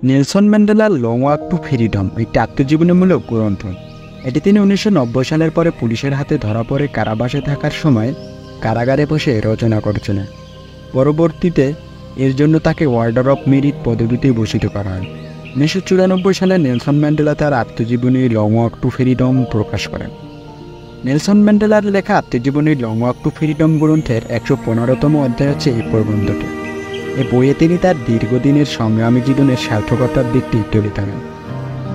Nelson ম্যান্ডেলার long walk two freedom একটি আত্মজীবনীমূলক গ্রন্থ। এটি তিনি 1990 সালের পরে পুলিশের হাতে ধরা পড়ে কারাবাসে থাকার সময় কারাগারে বসে রচনা করেছিলেন। পরবর্তীতে এর জন্য তাকে অর্ডার অফ মেরিট পদবিতে ভূষিত করা হয়। 1994 সালে নেলসন ম্যান্ডেলা তার আত্মজীবনী লং ওয়াক টু ফ্রিডম প্রকাশ করেন। নেলসন ম্যান্ডেলার লেখা আত্মজীবনী লং ওয়াক টু ফ্রিডম গ্রন্থের 115তম অধ্যায় হচ্ছে এই প্রবন্ধটি। এই বইয়ে তিনি তার দীর্ঘদিনের সংগ্রামী জীবনের সার্থকতার দিকটি তুলে ধরেন।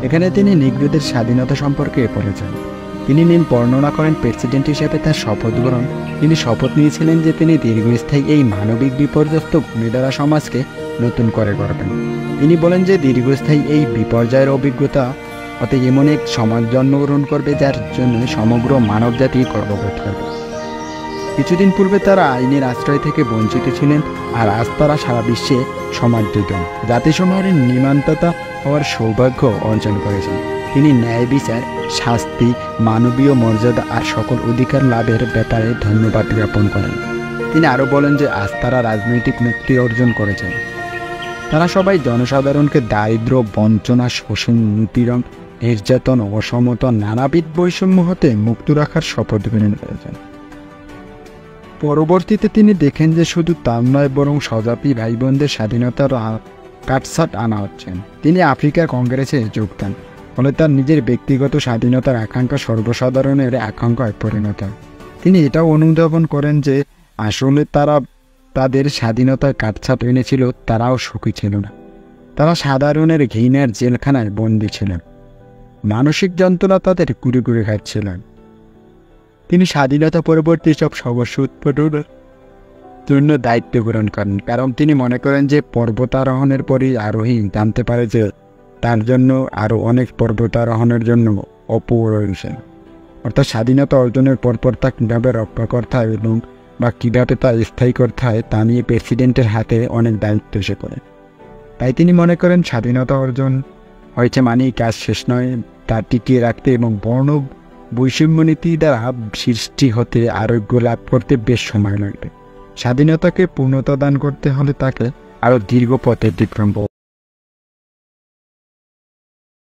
এখানে তিনি নিগ্রোদের স্বাধীনতা সম্পর্কে বলেছেন। তিনি বর্ণনা করেন প্রেসিডেন্ট হিসেবে তার শপথ গ্রহণ। তিনি শপথ নিয়েছিলেন যে তিনি দীর্ঘস্থায়ী এই মানবিক বিপর্যস্ত ভূমিধারা সমাজকে নতুন করে গড়বেন। তিনি বলেন যে দীর্ঘস্থায়ী এই বিপর্যয়ের অভিজ্ঞতা হতে এমন এক সমাজ জন্মগ্রহণ করবে যার জন্য সমগ্র মানবজাতি গর্ববোধ করবে। কিছুদিন পূর্বে তারা আইনের আশ্রয় থেকে বঞ্চিত ছিলেন, আর আজ তারা সারা বিশ্বে সমাদৃত জাতিসমূহের নির্মাণতা হওয়ার সৌভাগ্য অর্জন করেছেন। তিনি ন্যায় বিচার, শাস্তি, মানবীয় মর্যাদা আর সকল অধিকার লাভের ব্যাপারে ধন্যবাদ জ্ঞাপন করেন। তিনি আরও বলেন যে আজ তারা রাজনৈতিক মুক্তি অর্জন করেছেন। তারা সবাই জনসাধারণকে দারিদ্র্য, বঞ্চনা, শোষণ, নিপীড়ন, নির্যাতন, অসমতা, নানাবিধ বৈষম্য হতে মুক্ত রাখার শপথ গ্রহণ করেছেন। পরবর্তীতে তিনি দেখেন যে শুধু তার নয় বরং স্বজাতি ভাই বোনদের স্বাধীনতার কাটছাট আনা হচ্ছেন। তিনি আফ্রিকার কংগ্রেসে যোগ দেন, ফলে তার নিজের ব্যক্তিগত স্বাধীনতার আকাঙ্ক্ষা সর্বসাধারণের আকাঙ্ক্ষায় পরিণত হয়। তিনি এটাও অনুধাবন করেন যে আসলে তারা তাদের স্বাধীনতার কাটছাট এনেছিল, তারাও সুখী ছিল না। তারা সাধারণের ঘৃণার জেলখানায় বন্দী ছিলেন, মানসিক যন্ত্রণা তাদের কুড়ে কুড়ে খাচ্ছিলেন। তিনি স্বাধীনতা পরবর্তী সব সমস্যা উৎপাদনের জন্য দায়িত্ব গ্রহণ করেন, কারণ তিনি মনে করেন যে পর্বতারোহণের পরই আরোহী জানতে পারে যে তার জন্য আরও অনেক পর্বতারোহণের জন্য অপরয়োজন। অর্থাৎ স্বাধীনতা অর্জনের পরপর তা কীভাবে রক্ষা করতে হয় এবং বা কীভাবে তা স্থায়ী করতে হয় তা নিয়ে প্রেসিডেন্টের হাতে অনেক দায়িত্ব এসে পড়ে। তাই তিনি মনে করেন স্বাধীনতা অর্জন হয়েছে মানেই কাজ শেষ নয়, তা টিকিয়ে রাখতে এবং বর্ণ বৈষম্য নীতি দ্বারা সৃষ্টি হতে আরোগ্য লাভ করতে বেশ সময় লাগবে। স্বাধীনতাকে পূর্ণতা দান করতে হলে তাকে আরও দীর্ঘ পথে অতিক্রম